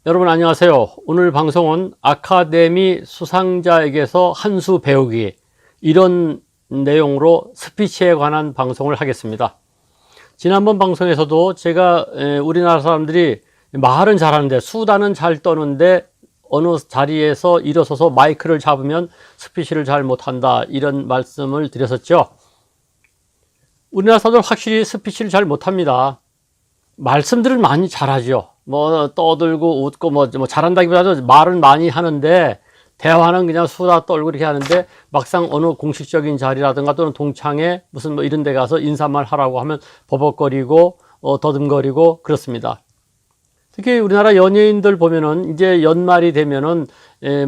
여러분 안녕하세요. 오늘 방송은 아카데미 수상자에게서 한 수 배우기, 이런 내용으로 스피치에 관한 방송을 하겠습니다. 지난번 방송에서도 제가 우리나라 사람들이 말은 잘하는데 수다는 잘 떠는데 어느 자리에서 일어서서 마이크를 잡으면 스피치를 잘 못한다, 이런 말씀을 드렸었죠. 우리나라 사람들 확실히 스피치를 잘 못합니다. 말씀들은 많이 잘하죠. 뭐 떠들고 웃고 뭐 잘한다기보다도 말은 많이 하는데, 대화는 그냥 수다 떨고 이렇게 하는데, 막상 어느 공식적인 자리라든가 또는 동창회 무슨 뭐 이런 데 가서 인사말 하라고 하면 버벅거리고 더듬거리고 그렇습니다. 특히 우리나라 연예인들 보면은 이제 연말이 되면은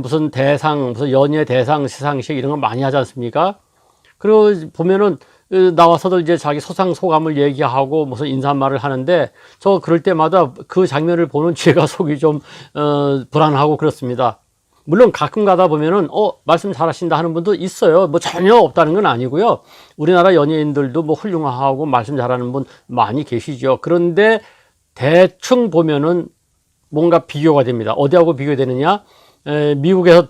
무슨 대상, 무슨 연예 대상 시상식 이런 거 많이 하지 않습니까? 그리고 보면은 나와서도 이제 자기 소상소감을 얘기하고 무슨 인사말을 하는데, 저 그럴 때마다 그 장면을 보는 제가 속이 좀 불안하고 그렇습니다. 물론 가끔 가다 보면은 말씀 잘하신다 하는 분도 있어요. 뭐 전혀 없다는 건 아니고요. 우리나라 연예인들도 뭐 훌륭하고 말씀 잘하는 분 많이 계시죠. 그런데 대충 보면은 뭔가 비교가 됩니다. 어디하고 비교되느냐? 미국에서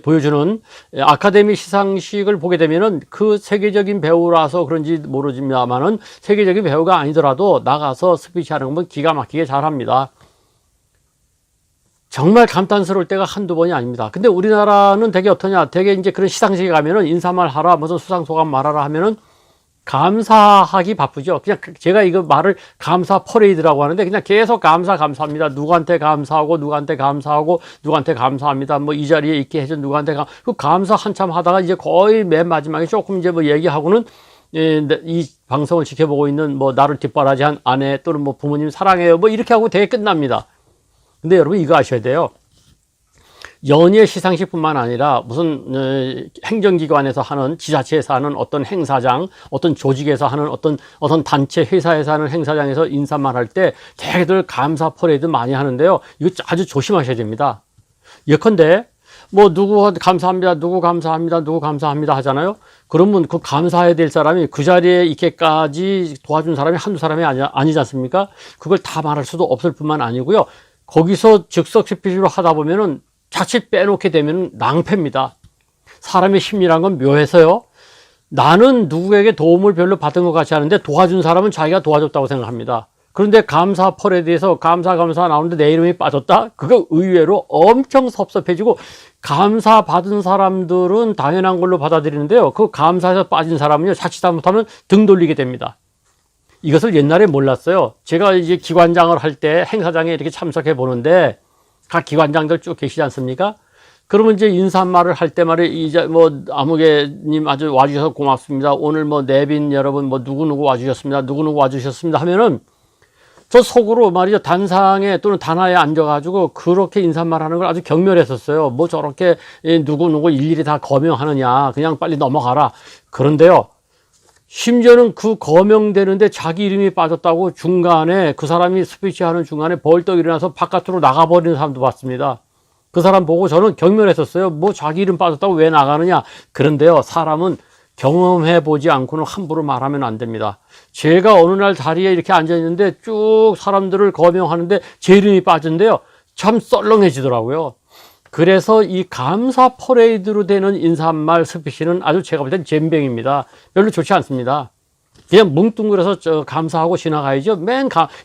보여주는 아카데미 시상식을 보게 되면은, 그 세계적인 배우라서 그런지 모르지만은 세계적인 배우가 아니더라도 나가서 스피치 하는 건 기가 막히게 잘합니다. 정말 감탄스러울 때가 한두 번이 아닙니다. 근데 우리나라는 되게 어떠냐? 되게 이제 그런 시상식에 가면은 인사말 하라, 무슨 수상소감 말하라 하면은 감사하기 바쁘죠. 그냥 제가 이거 말을 감사 퍼레이드라고 하는데, 그냥 계속 감사합니다. 누구한테 감사하고 누구한테 감사하고 누구한테 감사합니다. 뭐 이 자리에 있게 해준 누구한테 그 감사 한참 하다가 이제 거의 맨 마지막에 조금 이제 뭐 얘기하고는 이 방송을 지켜보고 있는 뭐 나를 뒷바라지한 아내 또는 뭐 부모님 사랑해요 뭐 이렇게 하고 되게 끝납니다. 근데 여러분 이거 아셔야 돼요. 연예 시상식뿐만 아니라 무슨 행정기관에서 하는, 지자체에서 하는 어떤 행사장, 어떤 조직에서 하는 어떤 단체 회사에서 하는 행사장에서 인사말 할 때 대개들 감사 퍼레이드 많이 하는데요. 이거 아주 조심하셔야 됩니다. 예컨대 뭐 누구 감사합니다, 누구 감사합니다, 누구 감사합니다 하잖아요. 그러면 그 감사해야 될 사람이 그 자리에 있게까지 도와준 사람이 한두 사람이 아니지 않습니까? 그걸 다 말할 수도 없을 뿐만 아니고요. 거기서 즉석 스피치로 하다 보면은 자칫 빼놓게 되면 낭패입니다. 사람의 심리란 건 묘해서요. 나는 누구에게 도움을 별로 받은 것 같지 않은데 도와준 사람은 자기가 도와줬다고 생각합니다. 그런데 감사 퍼레이드에서 감사 나오는데 내 이름이 빠졌다? 그거 의외로 엄청 섭섭해지고, 감사 받은 사람들은 당연한 걸로 받아들이는데요. 그 감사에서 빠진 사람은요, 자칫 잘못하면 등 돌리게 됩니다. 이것을 옛날에 몰랐어요. 제가 이제 기관장을 할 때 행사장에 이렇게 참석해 보는데, 각 기관장들 쭉 계시지 않습니까? 그러면 이제 인사말을 할 때 말이에요. 이제 뭐 아무개님 아주 와주셔서 고맙습니다. 오늘 뭐 내빈 여러분 뭐 누구누구 와주셨습니다. 누구누구 와주셨습니다 하면은 저 속으로 말이죠. 단상에 또는 단화에 앉아가지고 그렇게 인사말 하는 걸 아주 경멸했었어요. 뭐 저렇게 누구누구 일일이 다 거명하느냐. 그냥 빨리 넘어가라. 그런데요, 심지어는 그 거명되는데 자기 이름이 빠졌다고 중간에, 그 사람이 스피치 하는 중간에 벌떡 일어나서 바깥으로 나가버리는 사람도 봤습니다. 그 사람 보고 저는 경멸했었어요. 뭐 자기 이름 빠졌다고 왜 나가느냐. 그런데요, 사람은 경험해보지 않고는 함부로 말하면 안 됩니다. 제가 어느 날 자리에 이렇게 앉아있는데 쭉 사람들을 거명하는데 제 이름이 빠진데요, 참 썰렁해지더라고요. 그래서 이 감사 퍼레이드로 되는 인사말 스피치는 아주 제가 볼 땐 젬병입니다. 별로 좋지 않습니다. 그냥 뭉뚱그려서 감사하고 지나가야죠.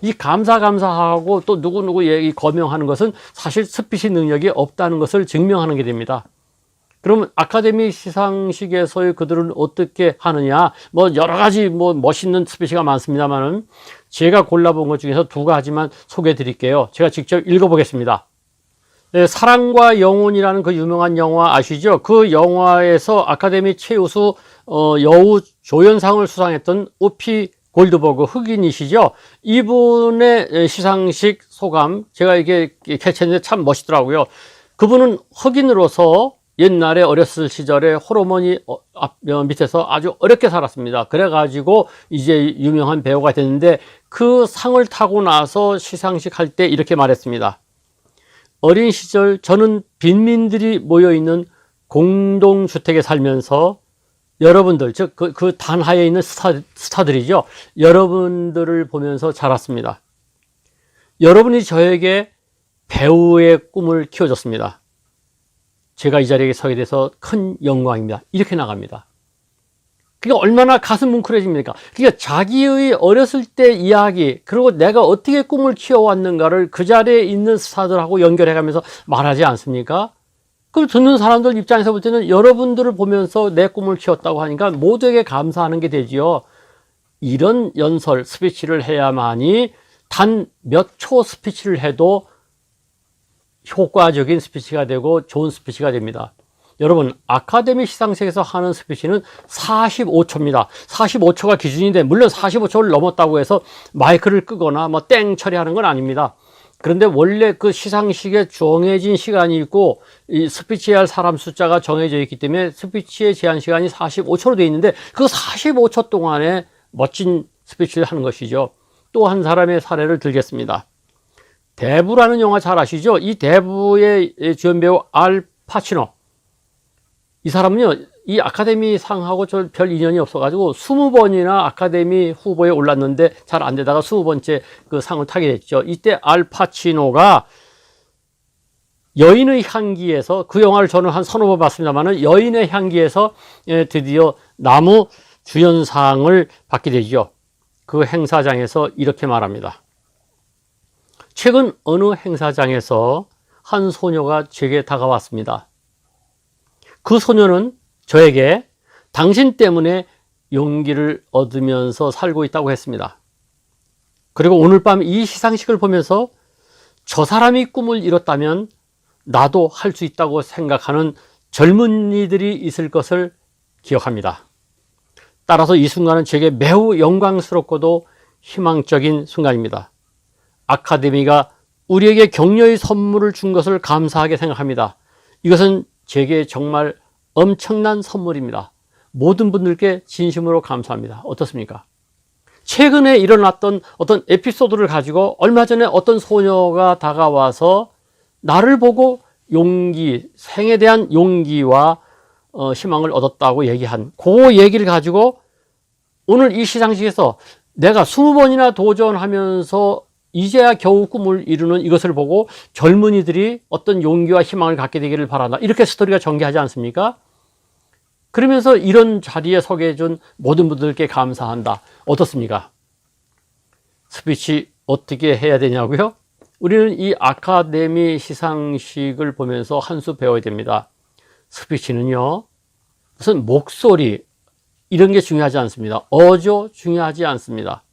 이 감사하고 또 누구누구 얘기 거명하는 것은 사실 스피치 능력이 없다는 것을 증명하는 게 됩니다. 그러면 아카데미 시상식에서의 그들은 어떻게 하느냐? 뭐 여러 가지 뭐 멋있는 스피치가 많습니다만은 제가 골라본 것 중에서 두 가지만 소개해 드릴게요. 제가 직접 읽어보겠습니다. 네, 사랑과 영혼이라는 그 유명한 영화 아시죠? 그 영화에서 아카데미 최우수 여우 조연상을 수상했던 우피 골드버그, 흑인이시죠? 이분의 시상식 소감 제가 이게 캐치했는데 참 멋있더라고요. 그분은 흑인으로서 옛날에 어렸을 시절에 호르몬이 밑에서 아주 어렵게 살았습니다. 그래가지고 이제 유명한 배우가 됐는데, 그 상을 타고 나서 시상식 할 때 이렇게 말했습니다. 어린 시절 저는 빈민들이 모여있는 공동주택에 살면서 여러분들, 즉 그 단하에 있는 스타들이죠. 여러분들을 보면서 자랐습니다. 여러분이 저에게 배우의 꿈을 키워줬습니다. 제가 이 자리에 서게 돼서 큰 영광입니다. 이렇게 나갑니다. 그러니까 얼마나 가슴 뭉클해집니까? 그러니까 자기의 어렸을 때 이야기, 그리고 내가 어떻게 꿈을 키워왔는가를 그 자리에 있는 스타들하고 연결해가면서 말하지 않습니까? 그럼 듣는 사람들 입장에서 볼 때는 여러분들을 보면서 내 꿈을 키웠다고 하니까 모두에게 감사하는 게 되지요. 이런 연설, 스피치를 해야만이 단 몇 초 스피치를 해도 효과적인 스피치가 되고 좋은 스피치가 됩니다. 여러분, 아카데미 시상식에서 하는 스피치는 45초입니다. 45초가 기준인데, 물론 45초를 넘었다고 해서 마이크를 끄거나 뭐 땡 처리하는 건 아닙니다. 그런데 원래 그 시상식에 정해진 시간이 있고, 이 스피치해야 할 사람 숫자가 정해져 있기 때문에 스피치의 제한 시간이 45초로 되어 있는데, 그 45초 동안에 멋진 스피치를 하는 것이죠. 또 한 사람의 사례를 들겠습니다. 대부라는 영화 잘 아시죠? 이 대부의 주연 배우 알 파치노. 이 사람은요, 이 아카데미 상하고 저 별 인연이 없어가지고 20번이나 아카데미 후보에 올랐는데 잘 안 되다가 20번째 그 상을 타게 됐죠. 이때 알 파치노가 여인의 향기에서, 그 영화를 저는 한 서너 번 봤습니다만은 여인의 향기에서 드디어 남우 주연상을 받게 되죠. 그 행사장에서 이렇게 말합니다. 최근 어느 행사장에서 한 소녀가 제게 다가왔습니다. 그 소녀는 저에게 당신 때문에 용기를 얻으면서 살고 있다고 했습니다. 그리고 오늘 밤 이 시상식을 보면서 저 사람이 꿈을 이뤘다면 나도 할 수 있다고 생각하는 젊은이들이 있을 것을 기억합니다. 따라서 이 순간은 제게 매우 영광스럽고도 희망적인 순간입니다. 아카데미가 우리에게 격려의 선물을 준 것을 감사하게 생각합니다. 이것은 제게 정말 엄청난 선물입니다. 모든 분들께 진심으로 감사합니다. 어떻습니까? 최근에 일어났던 어떤 에피소드를 가지고 얼마 전에 어떤 소녀가 다가와서 나를 보고 용기, 생에 대한 용기와 희망을 얻었다고 얘기한 그 얘기를 가지고 오늘 이 시상식에서 내가 20번이나 도전하면서 이제야 겨우 꿈을 이루는 이것을 보고 젊은이들이 어떤 용기와 희망을 갖게 되기를 바란다. 이렇게 스토리가 전개하지 않습니까? 그러면서 이런 자리에 서게 해준 모든 분들께 감사한다. 어떻습니까? 스피치 어떻게 해야 되냐고요? 우리는 이 아카데미 시상식을 보면서 한 수 배워야 됩니다. 스피치는요, 무슨 목소리 이런 게 중요하지 않습니다. 어조 중요하지 않습니다.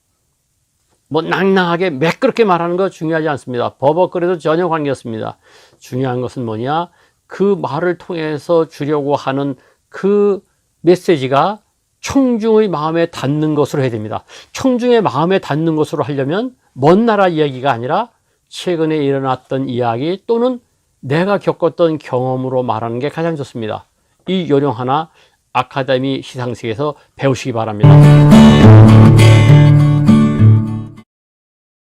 뭐 낭낭하게 매끄럽게 말하는 거 중요하지 않습니다. 버벅거려도 전혀 관계없습니다. 중요한 것은 뭐냐? 그 말을 통해서 주려고 하는 그 메시지가 청중의 마음에 닿는 것으로 해야 됩니다. 청중의 마음에 닿는 것으로 하려면 먼 나라 이야기가 아니라 최근에 일어났던 이야기 또는 내가 겪었던 경험으로 말하는 게 가장 좋습니다. 이 요령 하나 아카데미 시상식에서 배우시기 바랍니다.